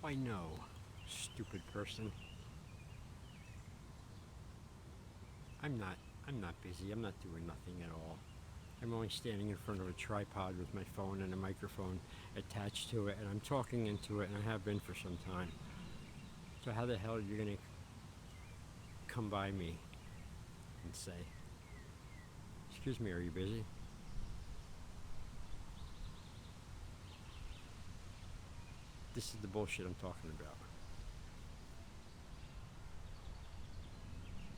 I know, stupid person. I'm not. I'm not busy. I'm not doing nothing at all. I'm only standing in front of a tripod with my phone and a microphone attached to it, and I'm talking into it, and I have been for some time. So how the hell are you gonna come by me and say, "Excuse me, are you busy?" This is the bullshit I'm talking about.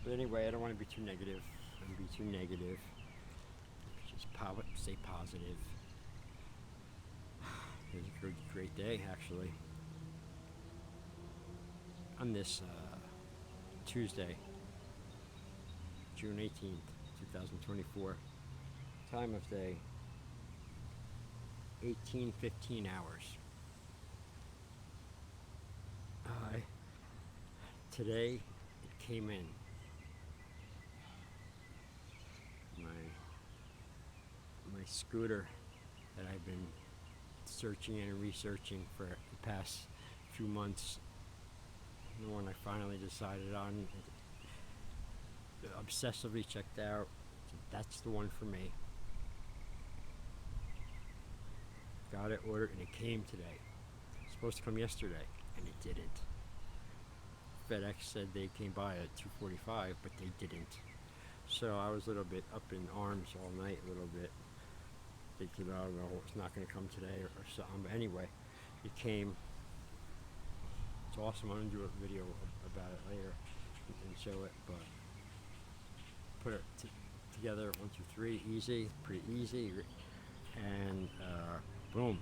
But anyway, I don't want to be too negative. I don't be too negative. Just stay positive. It was a great day, actually. On this Tuesday, June 18th, 2024. Time of day, 18:15 hours. Today, it came in. My scooter that I've been searching and researching for the past few months. The one I finally decided on, obsessively checked out. That's the one for me. Got it ordered and it came today. It's supposed to come yesterday and it didn't. FedEx said they came by at 2:45, but they didn't. So I was a little bit up in arms all night, a little bit, thinking, oh no, it's not going to come today or something. But anyway, it came. It's awesome. I'm going to do a video about it later and show it, but put it together, 1, 2, 3, easy, pretty easy, and boom,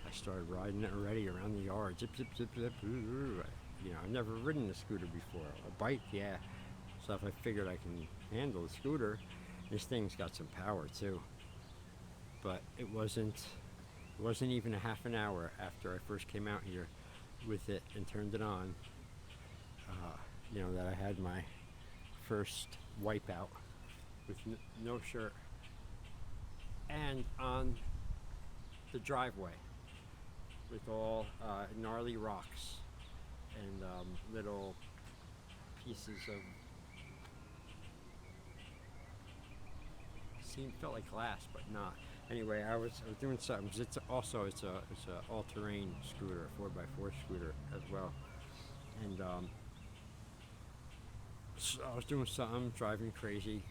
I started riding it already around the yard, zip, zip, zip, zip. You know, I've never ridden a scooter before. A bike, yeah. So if I figured I can handle the scooter, this thing's got some power too. But it wasn't even a half an hour after I first came out here with it and turned it on, that I had my first wipeout with no shirt and on the driveway with all gnarly rocks and little pieces of felt like glass, but not. Anyway, I was doing something. It's a all-terrain scooter, a 4x4 scooter as well, and so I was doing something, driving crazy,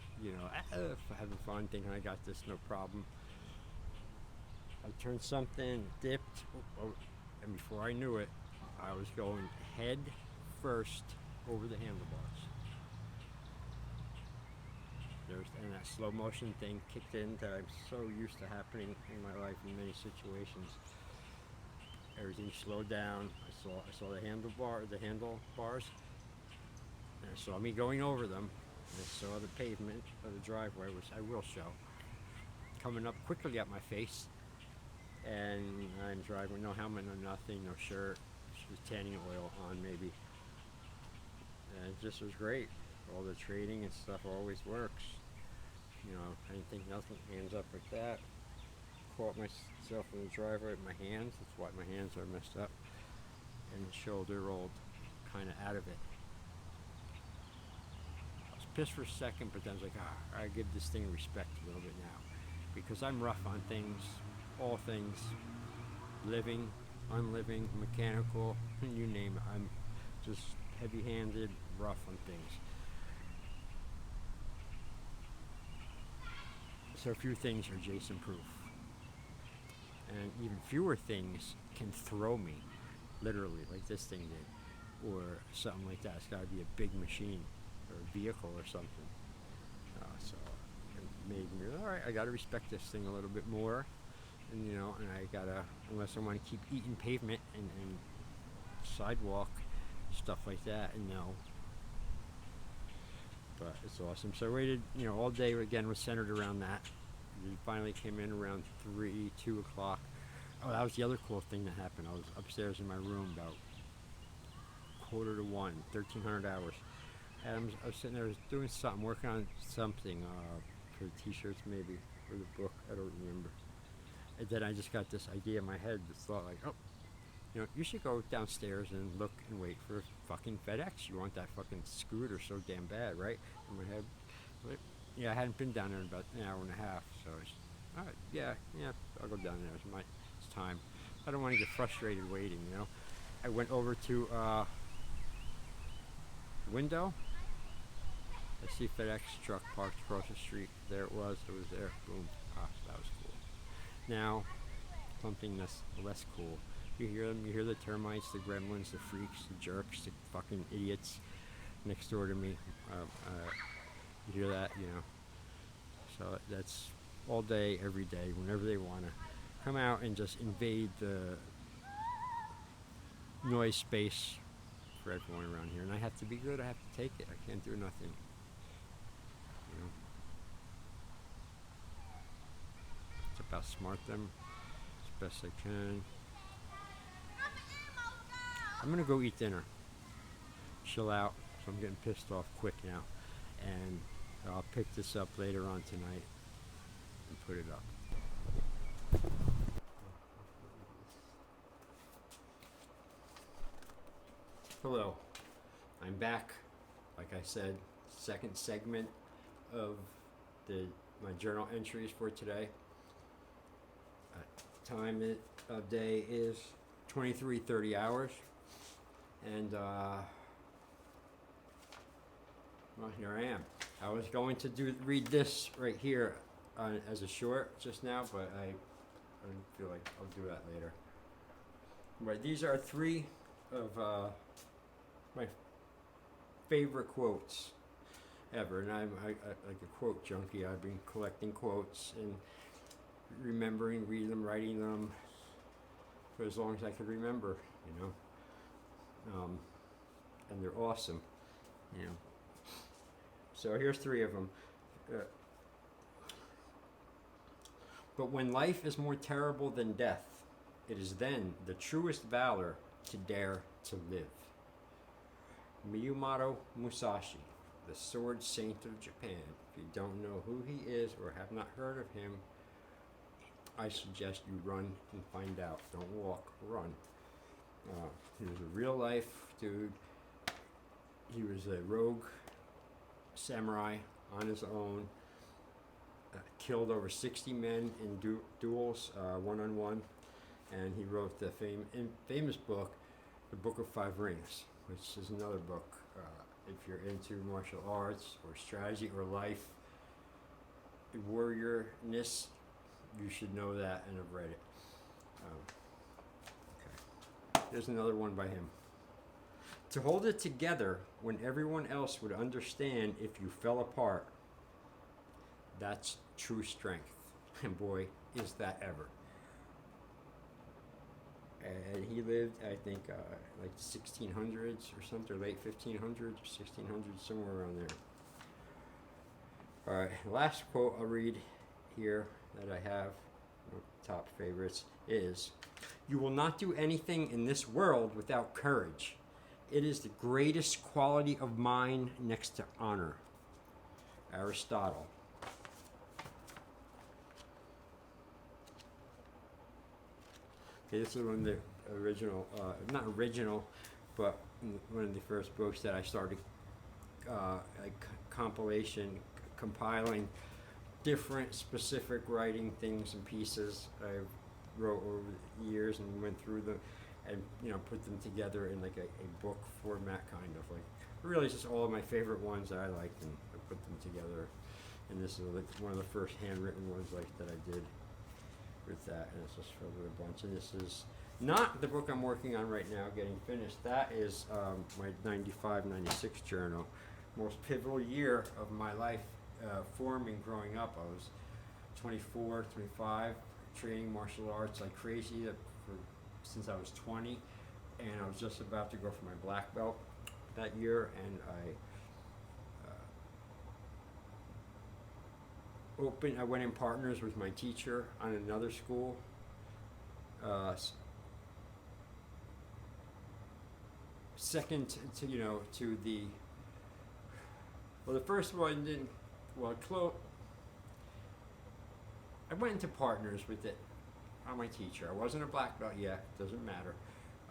having fun, thinking I got this, no problem. I turned something, dipped, and before I knew it, I was going head first over the handlebars. And that slow motion thing kicked in that I'm so used to happening in my life in many situations. Everything slowed down. I saw the handlebars, and I saw me going over them. And I saw the pavement of the driveway, which I will show, coming up quickly at my face. And I'm driving, no helmet, no nothing, no shirt, just tanning oil on maybe. And it just was great. All the trading and stuff always works. I didn't think nothing, hands up like that. Caught myself in the driveway with my hands. That's why my hands are messed up. And the shoulder rolled kind of out of it. I was pissed for a second, but then I was like, I give this thing respect a little bit now. Because I'm rough on things, all things, living, unliving, mechanical, you name it. I'm just heavy-handed, rough on things. So few things are Jason proof. And even fewer things can throw me, literally, like this thing did. Or something like that. It's got to be a big machine or a vehicle or something. So it made me, all right, I got to respect this thing a little bit more. And, and I got to, unless I want to keep eating pavement and sidewalk, stuff like that, and no. But it's awesome. So I waited, all day again was centered around that. We finally came in around 2 o'clock. Oh, that was the other cool thing that happened. I was upstairs in my room about 1:45, 1,300 hours. And I was sitting there doing something, working on something for the t-shirts maybe, or the book, I don't remember. And then I just got this idea in my head, this thought like, oh, You should go downstairs and look and wait for fucking FedEx. You want that fucking scooter so damn bad, right? In my head. But, yeah, I hadn't been down there in about an hour and a half, so it's all right. Yeah, I'll go down there. It's time. I don't want to get frustrated waiting. I went over to window. I see FedEx truck parked across the street. There it was. It was there. Boom. That was cool. Now, something that's less cool. You hear them. You hear the termites, the gremlins, the freaks, the jerks, the fucking idiots next door to me. You hear that, So that's all day, every day, whenever they want to come out and just invade the noise space for everyone around here. And I have to be good. I have to take it. I can't do nothing. It's about smart them as best I can. I'm gonna go eat dinner, chill out. So I'm getting pissed off quick now, and I'll pick this up later on tonight and put it up. Hello, I'm back. Like I said, second segment of my journal entries for today. Time of day is 23:30 hours, and well, here I am. I was going to read this right here as a short just now, but I don't feel like I'll do that later. But these are three of my favorite quotes ever, and I'm like a quote junkie. I've been collecting quotes and remembering, reading them, writing them for as long as I could remember, and they're awesome, So here's three of them. But when life is more terrible than death, it is then the truest valor to dare to live. Miyamoto Musashi, the sword saint of Japan. If you don't know who he is or have not heard of him, I suggest you run and find out. Don't walk, run. He was a real life dude. He was a rogue samurai on his own. Killed over 60 men in duels, one-on-one. And he wrote the famous book, The Book of Five Rings, which is another book. If you're into martial arts or strategy or life, warriorness, you should know that and have read it. Okay. There's another one by him. To hold it together when everyone else would understand if you fell apart, that's true strength. And boy, is that ever. And he lived, I think, like 1600s or something, late 1500s or 1600s, somewhere around there. All right, last quote I'll read here that I have, top favorites, is, "You will not do anything in this world without courage. It is the greatest quality of mind next to honor." Aristotle. Okay, this is one of the original, not original, but one of the first books that I started, compiling different specific writing things and pieces I wrote over the years and went through them and put them together in like a book format, kind of like really just all of my favorite ones that I liked, and I put them together. And this is like one of the first handwritten ones like that I did with that, and it's just filled with a bunch. And this is not the book I'm working on right now, getting finished. That is my 95-96 journal. Most pivotal year of my life, forming, growing up. I was 24, 25, training martial arts like crazy since I was 20, and I was just about to go for my black belt that year, and I went in partners with my teacher on another school. Second to the, well, the first one didn't, I went into partners with it on my teacher. I wasn't a black belt yet, doesn't matter.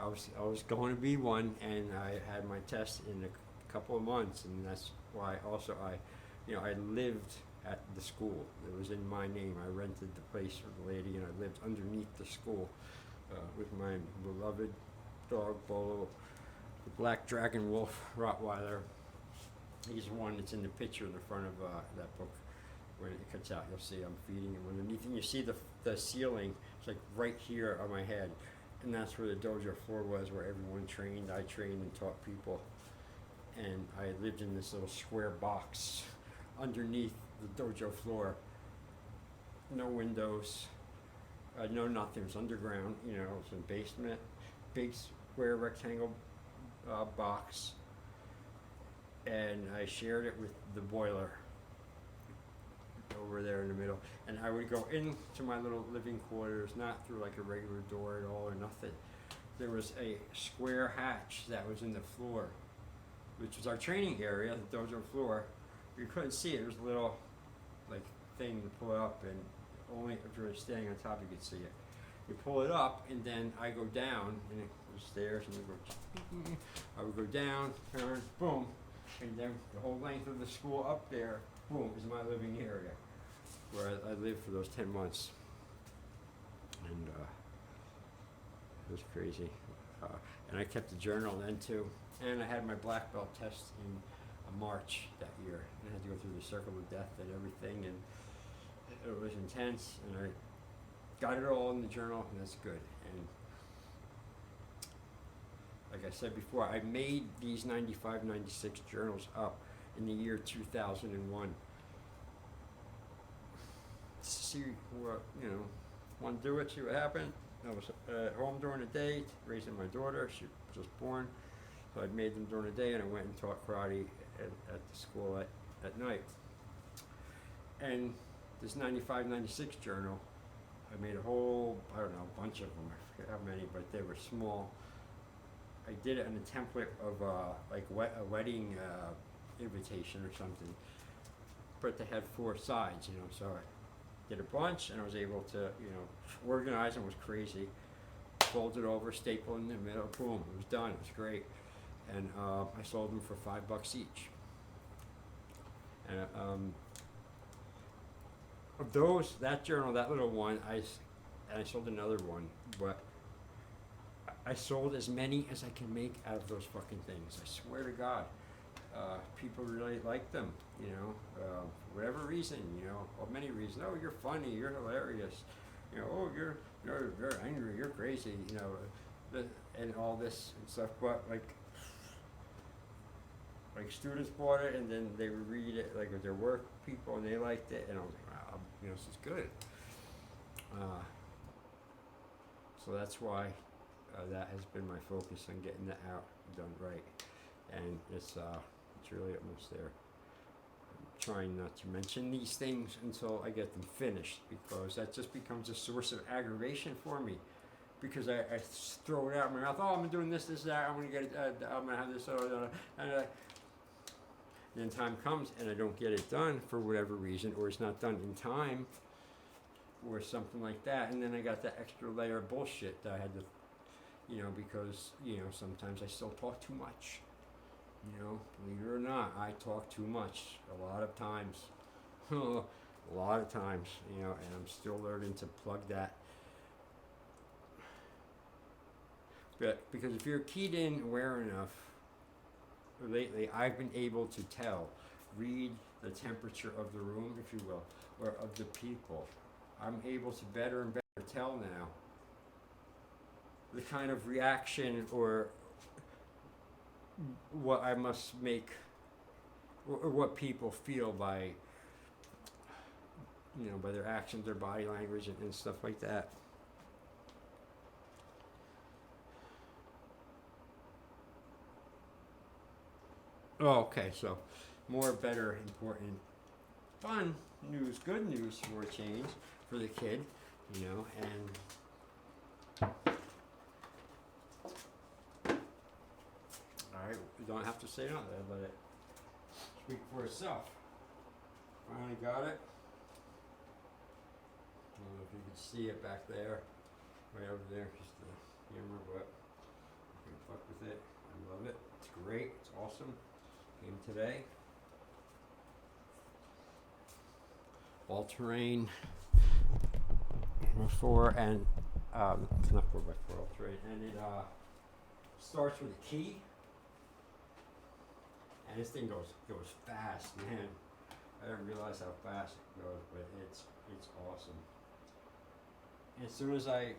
I was going to be one, and I had my test in a couple of months, and that's why also I lived at the school. It was in my name. I rented the place for the lady, and I lived underneath the school with my beloved dog Bolo, the black dragon wolf Rottweiler. He's the one that's in the picture in the front of that book. When it cuts out, you'll see I'm feeding him underneath, and you see the ceiling. It's like right here on my head, and that's where the dojo floor was, where everyone trained. I trained and taught people, and I lived in this little square box underneath the dojo floor. No windows, no nothing. It was underground. It was in the basement, big square rectangle box, and I shared it with the boiler over there in the middle. And I would go into my little living quarters, not through like a regular door at all or nothing. There was a square hatch that was in the floor, which was our training area, the dojo floor. You couldn't see it. There was a little like thing to pull up, and only if you were standing on top you could see it. You pull it up, and then I go down, and it was stairs, and I would go down, turn, boom, and then the whole length of the school up there, boom, is my living area, where I lived for those 10 months. And it was crazy. And I kept a journal then too. And I had my black belt test in March that year. And I had to go through the circle of death and everything, and it was intense, and I got it all in the journal, and that's good. And like I said before, I made these 95, 96 journals up in the year 2001. See what, want to do it, see what happened. I was at home during the day, raising my daughter. She was just born. So I made them during the day, and I went and taught karate at the school at night. And this 95, 96 journal, I made a whole, bunch of them. I forget how many, but they were small. I did it in a template of a wedding invitation or something. But they had 4 sides, so I did a bunch, and I was able to, organize them. Was crazy. Fold it over, staple in the middle, boom, it was done. It was great. And I sold them for $5 each. And of those, that journal, that little one, I sold another one, but I sold as many as I can make out of those fucking things. I swear to God. People really like them, for whatever reason, or many reasons. Oh, you're funny, you're hilarious, oh, you're angry, you're crazy, and all this and stuff. But like students bought it, and then they would read it like with their work people, and they liked it, and I was like, wow, this is good. So that's why that has been my focus on getting that out done right, and it's really almost there. I'm trying not to mention these things until I get them finished, because that just becomes a source of aggravation for me. Because I throw it out of my mouth. Oh, I'm doing this, that. I'm gonna get it. I'm gonna have this. And then time comes and I don't get it done for whatever reason, or it's not done in time, or something like that. And then I got that extra layer of bullshit that I had to, because sometimes I still talk too much. Believe it or not, I talk too much a lot of times. And I'm still learning to plug that. But because if you're keyed in aware enough, lately I've been able to read the temperature of the room, if you will, or of the people. I'm able to better and better tell now the kind of reaction or what I must make, or what people feel by, by their actions, their body language, and stuff like that. Oh, okay, so more, better, important, fun news, good news for a change for the kid, and alright, you don't have to say nothing, let it speak for itself. Finally got it. I don't know if you can see it back there, right over there, just the camera, but fuck with it. I love it. It's great. It's awesome. Came today. All terrain. 4 and it's not 4x4 all terrain, and it starts with a key. And this thing goes fast, man. I didn't realize how fast it goes, but it's awesome. And as soon as I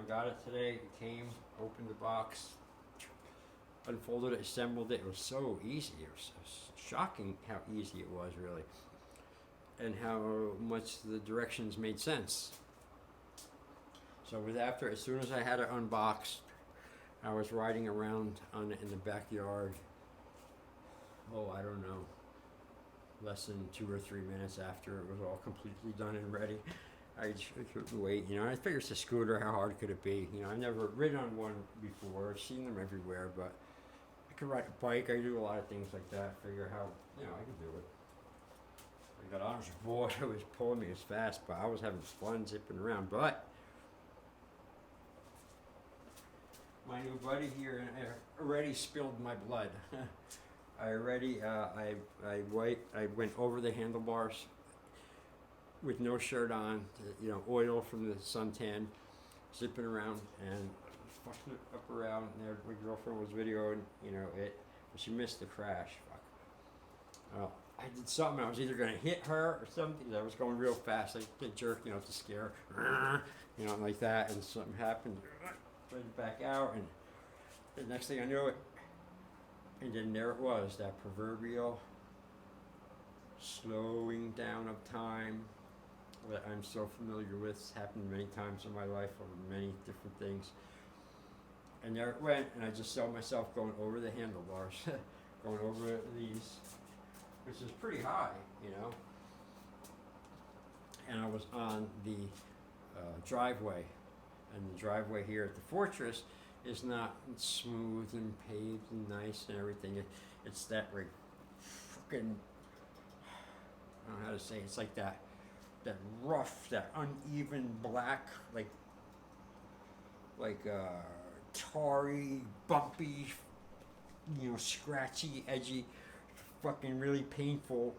got it today, it came, opened the box, unfolded it, assembled it. It was so easy. It was shocking how easy it was, really, and how much the directions made sense. So as soon as I had it unboxed, I was riding around on it in the backyard. Oh, I don't know, less than 2 or 3 minutes after it was all completely done and ready. I couldn't wait. I figured it's a scooter. How hard could it be? I've never ridden on one before. I've seen them everywhere, but I could ride a bike. I do a lot of things like that. Figure how I could do it. I got on this board. It was pulling me as fast, but I was having fun zipping around. But my new buddy here already spilled my blood. I went over the handlebars with no shirt on, oil from the suntan, zipping around and fucking it up around there. My girlfriend was videoing, it, but she missed the crash. Fuck. Well, I did something. I was either gonna hit her or something. I was going real fast. I get jerked, to scare, like that, and something happened. Tried to back out, and the next thing I knew it. And then there it was, that proverbial slowing down of time that I'm so familiar with. It's happened many times in my life over many different things. And there it went, and I just saw myself going over the handlebars, going over these, which is pretty high, And I was on the driveway, and the driveway here at the Fortress is not smooth and paved and nice and everything. It's that like fucking, I don't know how to say it. It's like that rough, that uneven black, like tarry, bumpy, scratchy, edgy, fucking really painful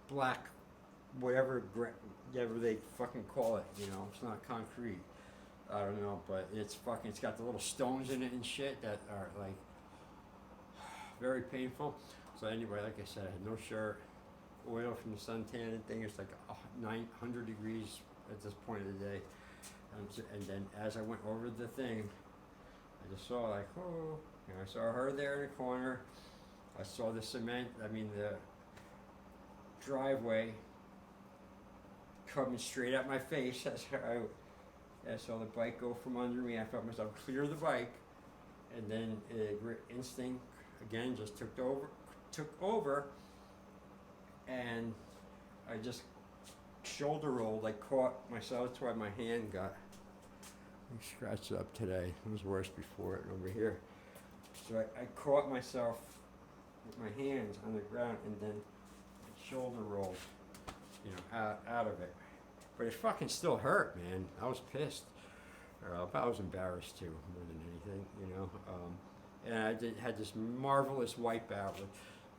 black, whatever they fucking call it. It's not concrete. I don't know, but it's got the little stones in it and shit that are like very painful. So anyway, like I said, I had no shirt, oil from the suntan and thing. It's like 900 degrees at this point of the day. And then as I went over the thing, I just saw I saw her there in the corner. I saw the the driveway coming straight at my face. I saw the bike go from under me. I felt myself clear the bike, and then instinct again just took over, and I just shoulder rolled. I caught myself. That's why my hand got scratched up today. It was worse before it over here. So I caught myself with my hands on the ground, and then I shoulder rolled, out of it. But it fucking still hurt, man. I was pissed. I was embarrassed too, more than anything, And I had this marvelous wipeout with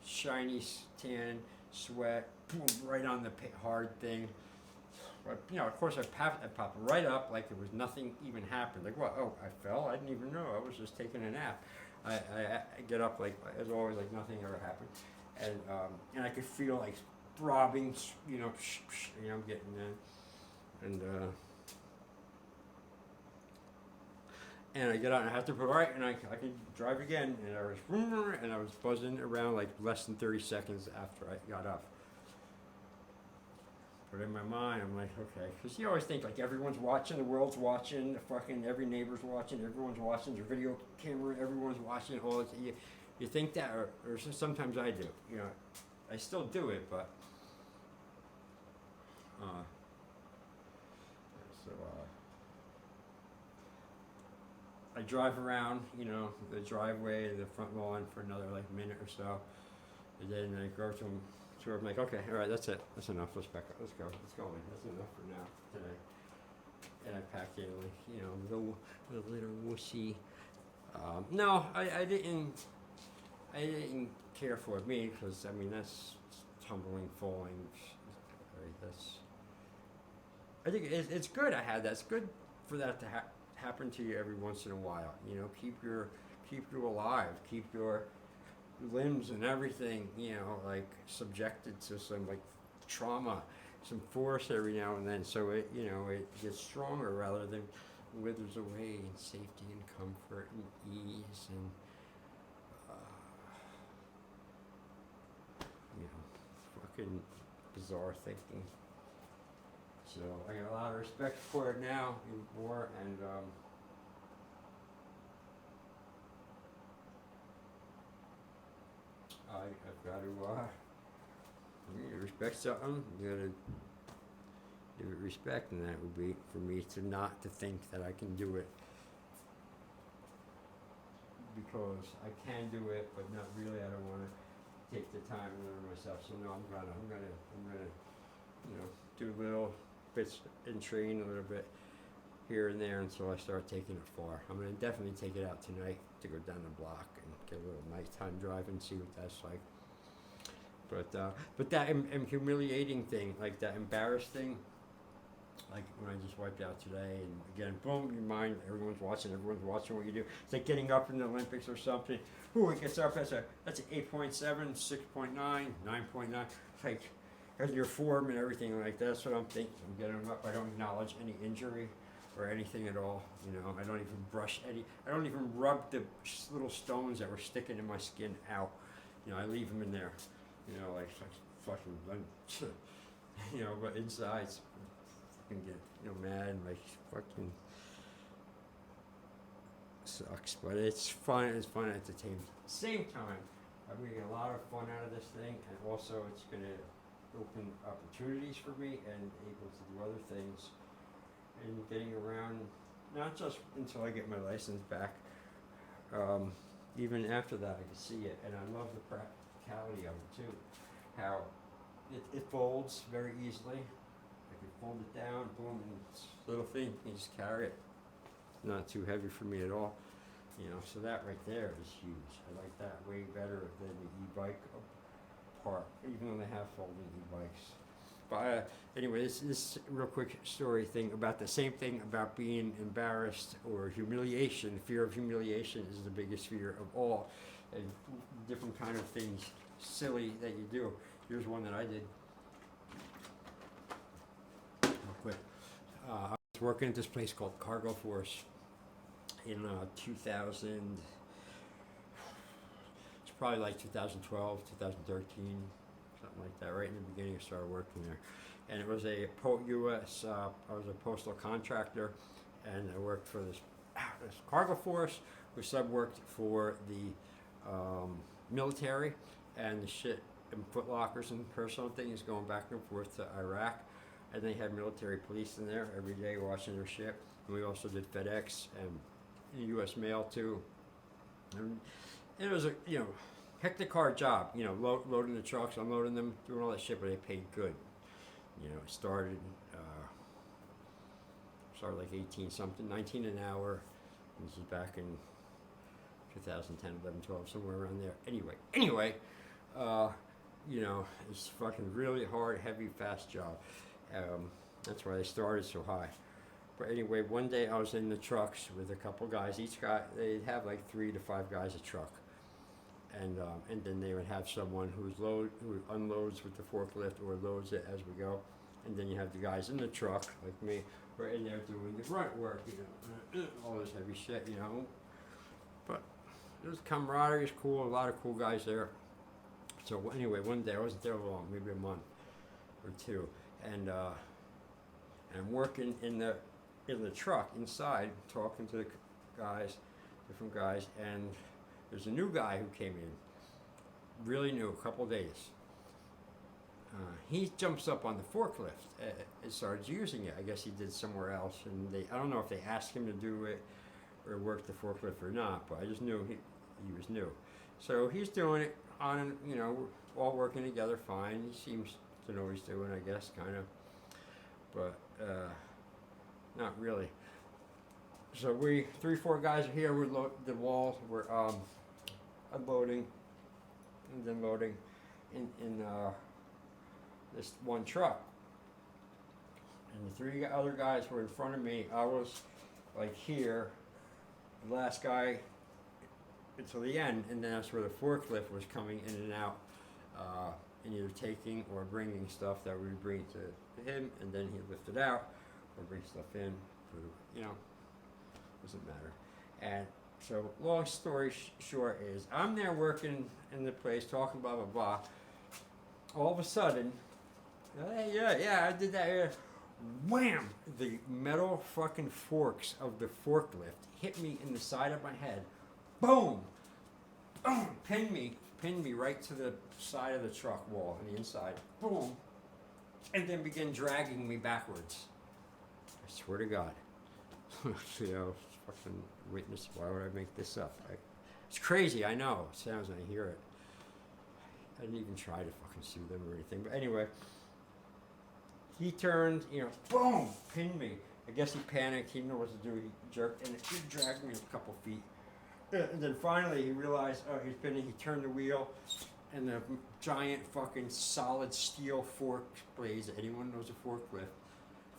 shiny tan, sweat, boom, right on the hard thing. But, of course I popped right up like it was nothing even happened. Like, what? Oh, I fell? I didn't even know. I was just taking a nap. I get up like, as always, like nothing ever happened. And I could feel like throbbing, getting in. And I get out and I have to put right, and I can drive again, and I was buzzing around like less than 30 seconds after I got up. But in my mind, I'm like, okay, because you always think like everyone's watching, the world's watching, fucking every neighbor's watching, everyone's watching, their video camera, everyone's watching. You think that, or sometimes I do. I still do it, but. I drive around, the driveway and the front lawn for another like minute or so, and then I go to them. So I'm like, okay, all right, that's it, that's enough. Let's back up. Let's go. That's enough for now today. And I packed in like, the little wussy No, I didn't care for me because I mean that's tumbling, falling. Right, that's. I think it's good. I had that. It's good for that to happen to you every once in a while. You know, keep you alive, keep your limbs and everything. You know, like subjected to some like trauma, some force every now and then. So it gets stronger rather than withers away in safety and comfort and ease and uh, fucking bizarre thinking. So I got a lot of respect for it now even more, and I've got to you respect something. You gotta give it respect, and that would be for me to not to think that I can do it because I can do it, but not really. I don't want to take the time and learn myself. So no, I'm gonna, do little bits and train a little bit here and there until I start taking it far. I'm gonna definitely take it out tonight to go down the block and get a little nighttime drive and see what that's like. But that humiliating thing, like that embarrassed thing, like when I just wiped out today, and again, boom, your mind, everyone's watching what you do. It's like getting up in the Olympics or something. Ooh, it gets up, that's an 8.7, 6.9, 9.9. It's like, and your form and everything like that. That's what I'm thinking. I'm getting up. I don't acknowledge any injury or anything at all. I don't even I don't even rub the little stones that were sticking in my skin out. I leave them in there. Like fucking, but inside, fucking get mad and like fucking sucks. But it's fun. It's fun at the same time. I'm gonna get a lot of fun out of this thing, and also it's gonna open opportunities for me and able to do other things and getting around, not just until I get my license back. Even after that, I can see it, and I love the practicality of it too. How it folds very easily. I can fold it down, boom, and it's a little thing. You just carry it. Not too heavy for me at all. So that right there is huge. I like that way better than the e-bike part, even though they have folding e-bikes. But anyway, this real quick story thing about the same thing about being embarrassed or humiliation. Fear of humiliation is the biggest fear of all, and different kind of things silly that you do. Here's one that I did. Real quick, I was working at this place called Cargo Force in 2000. It's probably like 2012, 2013. Something like that, right in the beginning I started working there. And it was a U.S., I was a postal contractor, and I worked for this cargo force, who sub-worked for the military, and the shit and Foot Lockers and personal things going back and forth to Iraq. And they had military police in there every day watching their ship. And we also did FedEx and U.S. mail too. And it was a, hectic hard job, loading the trucks, unloading them, doing all that shit, but they paid good. It started like 18 something, 19 an hour. This is back in 2010, 11, 12, somewhere around there. Anyway, it's fucking really hard, heavy, fast job. That's why they started so high. But anyway, one day I was in the trucks with a couple guys. Each guy, they'd have like 3 to 5 guys a truck. And then they would have someone who unloads with the forklift or loads it as we go. And then you have the guys in the truck, like me, who are in there doing the grunt work, all this heavy shit, But it was camaraderie, it was cool, a lot of cool guys there. So anyway, one day, I wasn't there long, maybe a month or two, and I'm working in the truck inside, talking to the guys, different guys, and there's a new guy who came in, really new, a couple days. He jumps up on the forklift and starts using it. I guess he did somewhere else, and I don't know if they asked him to do it or work the forklift or not, but I just knew he was new. So he's doing it on, all working together fine. He seems to know what he's doing, I guess, kind of, but not really. So we 3, 4 guys are here. We're the walls. We're unloading and then loading in this one truck. And the 3 other guys were in front of me. I was like here, the last guy until the end, and then that's where the forklift was coming in and out, and either taking or bringing stuff that we would bring to him, and then he'd lift it out or bring stuff in for doesn't matter. And so long story short is I'm there working in the place talking blah blah blah. All of a sudden, hey, yeah, I did that. Yeah. Wham! The metal fucking forks of the forklift hit me in the side of my head. Boom! Boom! Pinned me right to the side of the truck wall on the inside. Boom! And then began dragging me backwards. I swear to God. Fucking witness. Why would I make this up? It's crazy, I know. It sounds when I hear it. I didn't even try to fucking sue them or anything. But anyway. He turned, boom, pinned me. I guess he panicked. He didn't know what to do. He jerked, and he dragged me a couple feet. And then finally, he realized, he's pinning. He turned the wheel, and the giant fucking solid steel fork blades. Anyone knows a forklift,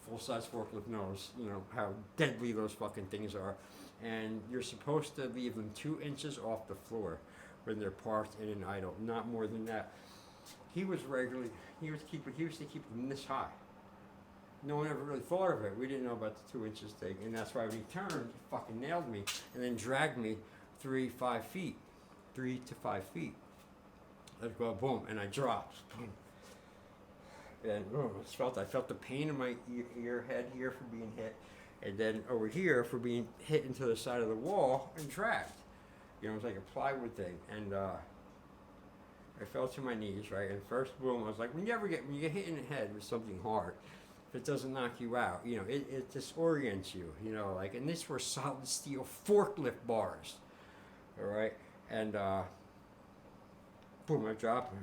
full-size forklift knows, how deadly those fucking things are. And you're supposed to leave them 2 inches off the floor when they're parked in an idle, not more than that. He used to keep them this high. No one ever really thought of it. We didn't know about the 2 inches thing, and that's why when he turned, he fucking nailed me, and then dragged me 3 to 5 feet. I'd go boom, and I dropped. Boom. And I felt the pain in my head here for being hit, and then over here for being hit into the side of the wall and dragged. It was like a plywood thing, and I fell to my knees, right? And first boom, I was like, when you get hit in the head with something hard, if it doesn't knock you out, it disorients you, and these were solid steel forklift bars, all right? And boom, I dropped.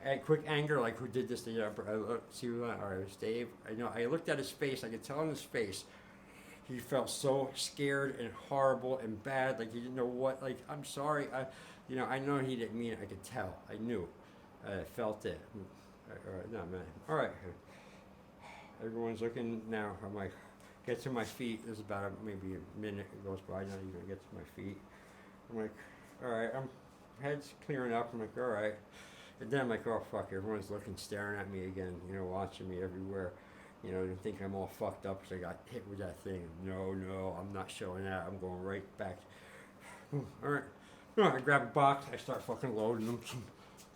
And quick anger, like who did this thing? I see, all right, it was Dave. I looked at his face. I could tell in his face, he felt so scared and horrible and bad. Like he didn't know what. Like I'm sorry. I know he didn't mean it. I could tell. I knew. I felt it. All right, no man. All right. Everyone's looking now. I'm like, get to my feet. There's about maybe a minute goes by. Not even gonna get to my feet. I'm like, all right. Head's clearing up. I'm like, all right. And then I'm like, oh fuck, everyone's looking, staring at me again, watching me everywhere. They think I'm all fucked up because I got hit with that thing. No, I'm not showing that. I'm going right back. All right. I grab a box. I start fucking loading them.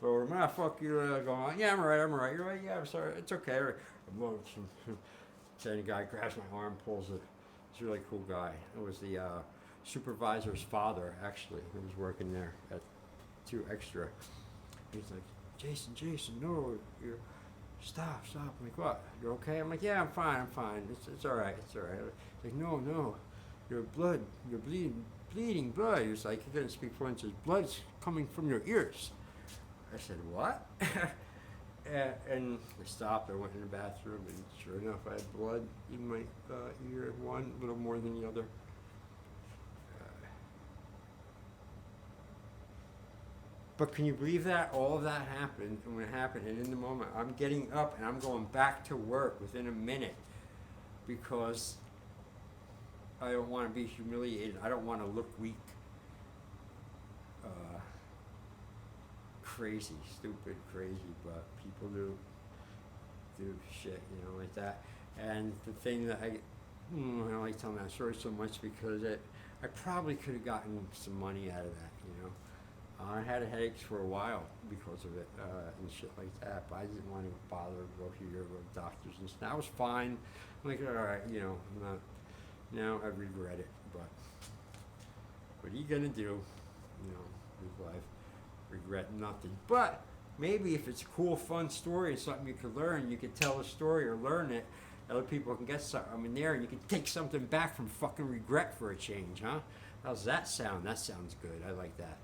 Load them. Fuck you. Going, yeah, I'm all right. You're right. Yeah, I'm sorry. It's okay. I'm loading some. Then the guy grabs my arm, pulls it. He's a really cool guy. It was the supervisor's father, actually, who was working there at 2 Extra. He's like, Jason, no, you're, stop. I'm like, what? You're okay? I'm like, yeah, I'm fine. It's all right. He's like, no, you're bleeding blood. He was like, he couldn't speak French. His blood's coming from your ears. I said, what? And I stopped. I went in the bathroom, and sure enough, I had blood in my ear, one a little more than the other. But can you believe that? All of that happened, and when it happened, and in the moment, I'm getting up and I'm going back to work within a minute because I don't want to be humiliated. I don't want to look weak, stupid, crazy, but people do shit, like that. And the thing that I don't like telling that story so much because I probably could have gotten some money out of that, I had headaches for a while because of it and shit like that, but I didn't want to bother to go here, go to doctors and stuff. I was fine. I'm like, all right, I'm not, now I regret it, but what are you going to do? With life, regret nothing. But maybe if it's a cool, fun story and something you could learn, you could tell a story or learn it, other people can get something in there and you can take something back from fucking regret for a change, huh? How's that sound? That sounds good. I like that.